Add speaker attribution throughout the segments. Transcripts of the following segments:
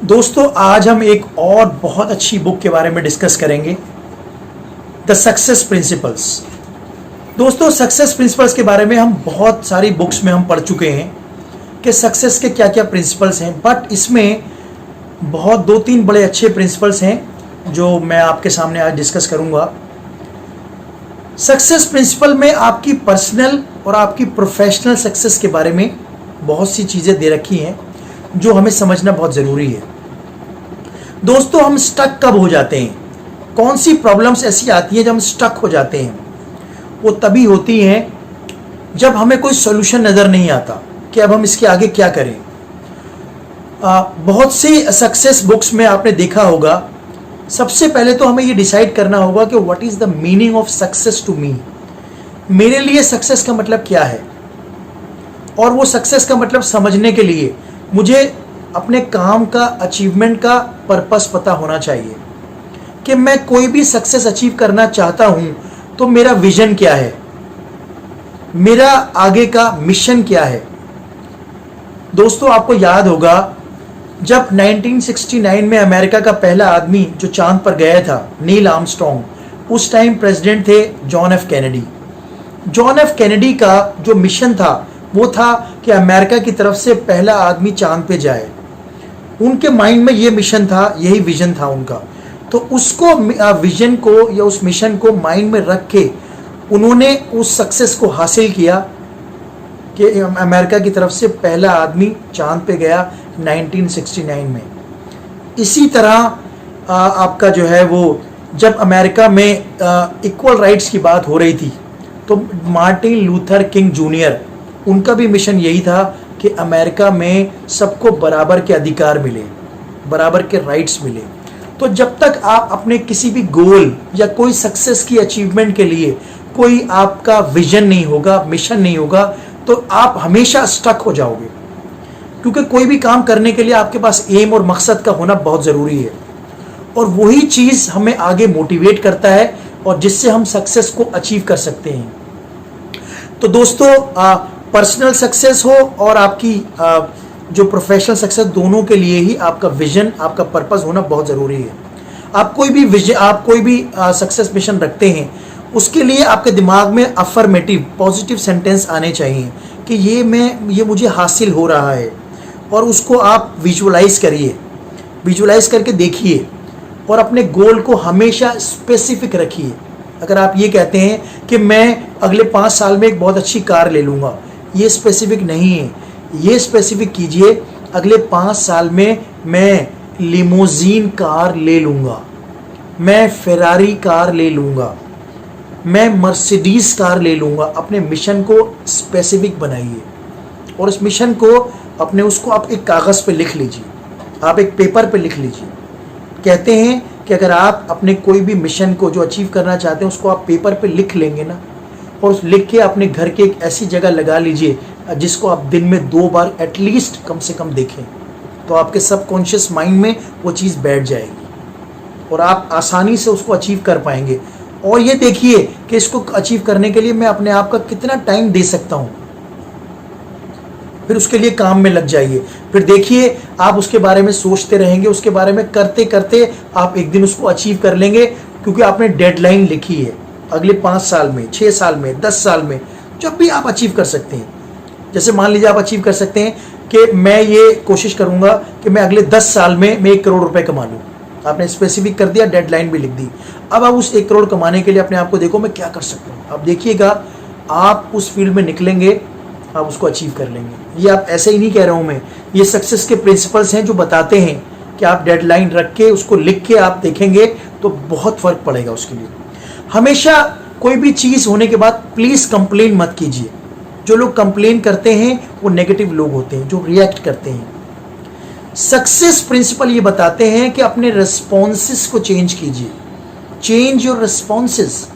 Speaker 1: दोस्तों आज हम एक और बहुत अच्छी बुक के बारे में डिस्कस करेंगे, द सक्सेस प्रिंसिपल्स। दोस्तों सक्सेस प्रिंसिपल्स के बारे में हम बहुत सारी बुक्स में हम पढ़ चुके हैं कि सक्सेस के क्या क्या प्रिंसिपल्स हैं, बट इसमें बहुत दो तीन बड़े अच्छे प्रिंसिपल्स हैं जो मैं आपके सामने आज डिस्कस करूंगा। सक्सेस प्रिंसिपल में आपकी पर्सनल और आपकी प्रोफेशनल सक्सेस के बारे में बहुत सी चीज़ें दे रखी हैं जो हमें समझना बहुत ज़रूरी है। दोस्तों हम स्टक कब हो जाते हैं, कौन सी प्रॉब्लम्स ऐसी आती हैं जब हम स्टक हो जाते हैं? वो तभी होती हैं जब हमें कोई सॉल्यूशन नज़र नहीं आता कि अब हम इसके आगे क्या करें। बहुत सी सक्सेस बुक्स में आपने देखा होगा, सबसे पहले तो हमें ये डिसाइड करना होगा कि what is the meaning of success to me. मेरे लिए सक्सेस का मतलब क्या है, और वो सक्सेस का मतलब समझने के लिए मुझे अपने काम का, अचीवमेंट का पर्पस पता होना चाहिए कि मैं कोई भी सक्सेस अचीव करना चाहता हूं तो मेरा विजन क्या है, मेरा आगे का मिशन क्या है। दोस्तों आपको याद होगा जब 1969 में अमेरिका का पहला आदमी जो चांद पर गया था, नील आर्मस्ट्रॉन्ग, उस टाइम प्रेसिडेंट थे John F Kennedy. John F Kennedy का जो मिशन था वो था कि अमेरिका की तरफ से पहला आदमी चांद पे जाए। उनके माइंड में ये मिशन था, यही विजन था उनका। तो उसको विजन को या उस मिशन को माइंड में रख के उन्होंने उस सक्सेस को हासिल किया कि अमेरिका की तरफ से पहला आदमी चांद पे गया 1969 में। इसी तरह आपका जो है वो जब अमेरिका में इक्वल राइट्स की बात हो रही थी तो मार्टिन लूथर किंग जूनियर, उनका भी मिशन यही था कि अमेरिका में सबको बराबर के अधिकार मिले, बराबर के राइट्स मिले। तो जब तक आप अपने किसी भी गोल या कोई सक्सेस की अचीवमेंट के लिए कोई आपका विजन नहीं होगा, मिशन नहीं होगा, तो आप हमेशा स्टक हो जाओगे। क्योंकि कोई भी काम करने के लिए आपके पास एम और मकसद का होना बहुत ज़रूरी है, और वही चीज़ हमें आगे मोटिवेट करता है और जिससे हम सक्सेस को अचीव कर सकते हैं। तो दोस्तों पर्सनल सक्सेस हो और आपकी जो प्रोफेशनल सक्सेस, दोनों के लिए ही आपका विजन, आपका पर्पस होना बहुत ज़रूरी है। आप कोई भी विजन, आप कोई भी सक्सेस मिशन रखते हैं, उसके लिए आपके दिमाग में अफर्मेटिव पॉजिटिव सेंटेंस आने चाहिए कि ये मुझे हासिल हो रहा है, और उसको आप विजुअलाइज करिए, विजुअलाइज करके देखिए और अपने गोल को हमेशा स्पेसिफिक रखिए। अगर आप ये कहते हैं कि मैं अगले 5 साल में एक बहुत अच्छी कार ले लूँगा, ये स्पेसिफिक नहीं है। ये स्पेसिफिक कीजिए, अगले 5 साल में मैं लिमोजीन कार ले लूँगा, मैं फेरारी कार ले लूँगा, मैं मर्सिडीज़ कार ले लूँगा। अपने मिशन को स्पेसिफिक बनाइए और उस मिशन को अपने उसको आप एक कागज़ पे लिख लीजिए, आप एक पेपर पे लिख लीजिए। कहते हैं कि अगर आप अपने कोई भी मिशन को जो अचीव करना चाहते हैं उसको आप पेपर पे लिख लेंगे ना, और उस लिख के अपने घर के एक ऐसी जगह लगा लीजिए जिसको आप दिन में 2 बार एटलीस्ट कम से कम देखें, तो आपके सबकॉन्शियस माइंड में वो चीज़ बैठ जाएगी और आप आसानी से उसको अचीव कर पाएंगे। और ये देखिए कि इसको अचीव करने के लिए मैं अपने आप का कितना टाइम दे सकता हूँ, फिर उसके लिए काम में लग जाइए। फिर देखिए आप उसके बारे में सोचते रहेंगे, उसके बारे में करते करते आप एक दिन उसको अचीव कर लेंगे, क्योंकि आपने डेडलाइन लिखी है। अगले 5 साल में, 6 साल में, 10 साल में, जब भी आप अचीव कर सकते हैं। जैसे मान लीजिए आप अचीव कर सकते हैं कि मैं ये कोशिश करूंगा कि मैं अगले 10 साल में मैं 1 करोड़ रुपए कमा लूँ। आपने स्पेसिफिक कर दिया, डेडलाइन भी लिख दी। अब आप उस 1 करोड़ कमाने के लिए अपने आप को देखो, मैं क्या कर सकता हूँ। आप देखिएगा आप उस फील्ड में निकलेंगे, आप उसको अचीव कर लेंगे। ये आप ऐसे ही नहीं कह रहा हूँ मैं, ये सक्सेस के प्रिंसिपल्स हैं जो बताते हैं कि आप डेडलाइन रख के उसको लिख के आप देखेंगे तो बहुत फर्क पड़ेगा उसके लिए। हमेशा कोई भी चीज़ होने के बाद प्लीज़ कंप्लेन मत कीजिए। जो लोग कंप्लेन करते हैं वो नेगेटिव लोग होते हैं, जो रिएक्ट करते हैं। सक्सेस प्रिंसिपल ये बताते हैं कि अपने रिस्पॉन्सेस को चेंज कीजिए, चेंज योर रिस्पॉन्सेस।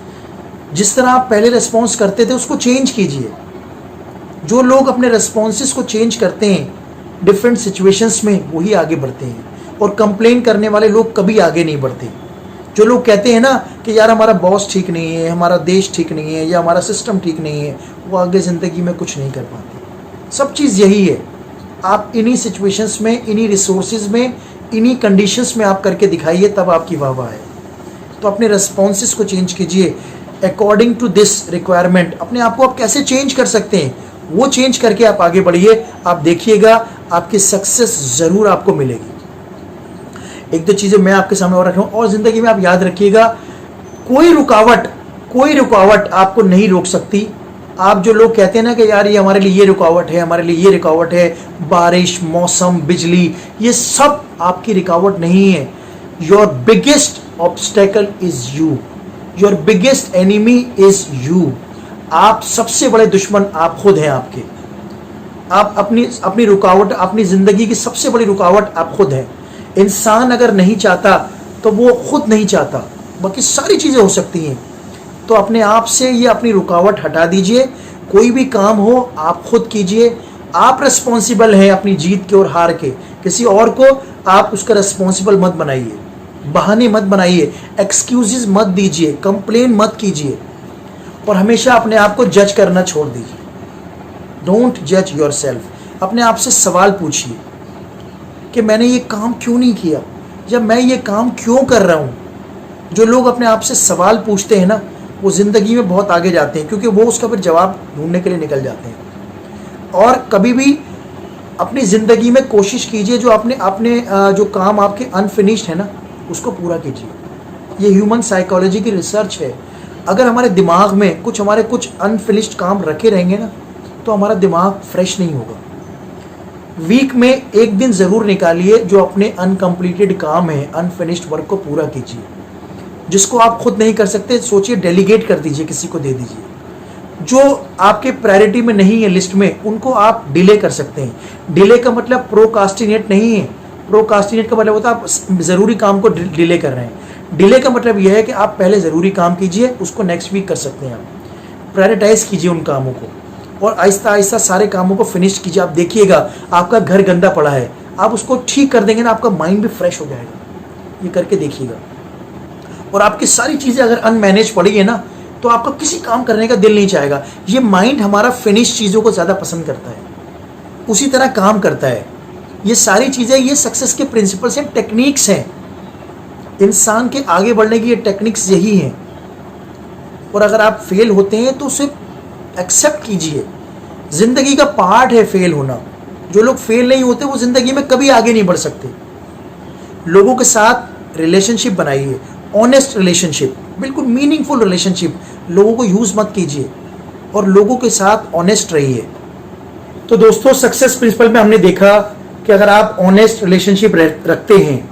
Speaker 1: जिस तरह आप पहले रिस्पॉन्स करते थे उसको चेंज कीजिए। जो लोग अपने रिस्पॉन्सेस को चेंज करते हैं डिफरेंट सिचुएशंस में, वही आगे बढ़ते हैं, और कंप्लेन करने वाले लोग कभी आगे नहीं बढ़ते। जो लोग कहते हैं ना कि यार हमारा बॉस ठीक नहीं है, हमारा देश ठीक नहीं है, या हमारा सिस्टम ठीक नहीं है, वो आगे ज़िंदगी में कुछ नहीं कर पाते। सब चीज़ यही है, आप इन्हीं सिचुएशंस में, इन्हीं रिसोर्सेज में, इन्हीं कंडीशंस में आप करके दिखाइए, तब आपकी वाह है। तो अपने रेस्पॉन्सेस को चेंज कीजिए अकॉर्डिंग टू दिस रिक्वायरमेंट। अपने आप को आप कैसे चेंज कर सकते हैं, वो चेंज करके आप आगे बढ़िए। आप देखिएगा आपकी सक्सेस ज़रूर आपको मिलेगी। एक दो चीज़ें मैं आपके सामने और रख रहा हूँ, और ज़िंदगी में आप याद रखिएगा, कोई रुकावट आपको नहीं रोक सकती। आप जो लोग कहते हैं ना कि यार ये हमारे लिए ये रुकावट है, हमारे लिए ये रुकावट है, बारिश, मौसम, बिजली, ये सब आपकी रुकावट नहीं है। Your biggest obstacle is you, your biggest enemy is you. आप सबसे बड़े दुश्मन आप खुद हैं आपके। आप अपनी रुकावट, अपनी जिंदगी की सबसे बड़ी रुकावट आप खुद हैं। इंसान अगर नहीं चाहता तो वो खुद नहीं चाहता, बाकी सारी चीज़ें हो सकती हैं। तो अपने आप से ये अपनी रुकावट हटा दीजिए। कोई भी काम हो आप खुद कीजिए। आप रिस्पॉन्सिबल हैं अपनी जीत के और हार के। किसी और को आप उसका रिस्पॉन्सिबल मत बनाइए, बहाने मत बनाइए, एक्सक्यूजेस मत दीजिए, कंप्लेन मत कीजिए, और हमेशा अपने आप को जज करना छोड़ दीजिए। डोंट जज योरसेल्फ। अपने आप से सवाल पूछिए कि मैंने ये काम क्यों नहीं किया, या मैं ये काम क्यों कर रहा हूँ। जो लोग अपने आप से सवाल पूछते हैं ना, वो ज़िंदगी में बहुत आगे जाते हैं, क्योंकि वो उसका फिर जवाब ढूंढने के लिए निकल जाते हैं। और कभी भी अपनी ज़िंदगी में कोशिश कीजिए जो अपने जो काम आपके अनफिनिश्ड है ना, उसको पूरा कीजिए। ये ह्यूमन साइकोलॉजी की रिसर्च है। अगर हमारे दिमाग में हमारे कुछ अनफिनिश्ड काम रखे रहेंगे ना, तो हमारा दिमाग फ्रेश नहीं होगा। वीक में एक दिन ज़रूर निकालिए जो अपने अनकम्प्लीटेड काम है, अनफिनिश्ड वर्क को पूरा कीजिए। जिसको आप खुद नहीं कर सकते, सोचिए डेलीगेट कर दीजिए, किसी को दे दीजिए। जो आपके प्रायोरिटी में नहीं है लिस्ट में, उनको आप डिले कर सकते हैं। डिले का मतलब प्रोकास्टिनेट नहीं है। प्रोकास्टिनेट का मतलब होता है आप ज़रूरी काम को डिले कर रहे हैं। डिले का मतलब यह है कि आप पहले ज़रूरी काम कीजिए, उसको नेक्स्ट वीक कर सकते हैं। आप प्रायोरिटाइज कीजिए उन कामों को, और आहिस्ता आहिस्ता सारे कामों को फिनिश कीजिए। आप देखिएगा आपका घर गंदा पड़ा है, आप उसको ठीक कर देंगे ना, आपका माइंड भी फ्रेश हो जाएगा। ये करके देखिएगा। और आपकी सारी चीज़ें अगर अनमैनेज पड़ी है ना, तो आपका किसी काम करने का दिल नहीं चाहेगा। ये माइंड हमारा फिनिश चीज़ों को ज़्यादा पसंद करता है, उसी तरह काम करता है। ये सारी चीज़ें, ये सक्सेस के प्रिंसिपल्स हैं, टेक्निक्स हैं। इंसान के आगे बढ़ने की ये टेक्निक्स यही हैं। और अगर आप फेल होते हैं तो उसे एक्सेप्ट कीजिए। ज़िंदगी का पार्ट है फेल होना। जो लोग फेल नहीं होते वो ज़िंदगी में कभी आगे नहीं बढ़ सकते। लोगों के साथ रिलेशनशिप बनाइए, ऑनेस्ट रिलेशनशिप, बिल्कुल मीनिंगफुल रिलेशनशिप। लोगों को यूज़ मत कीजिए और लोगों के साथ ऑनेस्ट रहिए। तो दोस्तों, सक्सेस प्रिंसिपल में हमने देखा कि अगर आप ऑनेस्ट रिलेशनशिप रखते हैं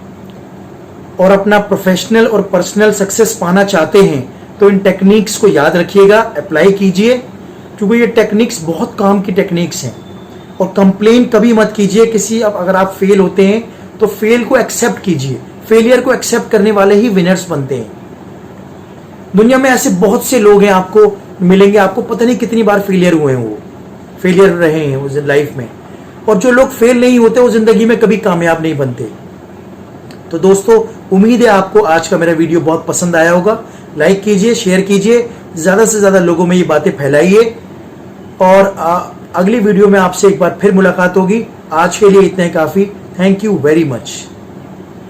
Speaker 1: और अपना प्रोफेशनल और पर्सनल सक्सेस पाना चाहते हैं, तो इन टेक्निक्स को याद रखिएगा, अप्लाई कीजिए, क्योंकि ये टेक्निक्स बहुत काम की टेक्निक्स हैं। और कंप्लेन कभी मत कीजिए किसी। अब अगर आप फेल होते हैं तो फेल को एक्सेप्ट कीजिए। फेलियर को एक्सेप्ट करने वाले ही विनर्स बनते हैं। दुनिया में ऐसे बहुत से लोग हैं, आपको मिलेंगे, आपको पता नहीं कितनी बार फेलियर हुए हैं, वो फेलियर रहे हैं वो लाइफ में। और जो लोग फेल नहीं होते वो जिंदगी में कभी कामयाब नहीं बनते। तो दोस्तों, उम्मीद है आपको आज का मेरा वीडियो बहुत पसंद आया होगा। लाइक कीजिए, शेयर कीजिए, ज़्यादा से ज़्यादा लोगों में ये बातें फैलाइए। और अगली वीडियो में आपसे एक बार फिर मुलाकात होगी। आज के लिए इतना ही काफ़ी। Thank you very much.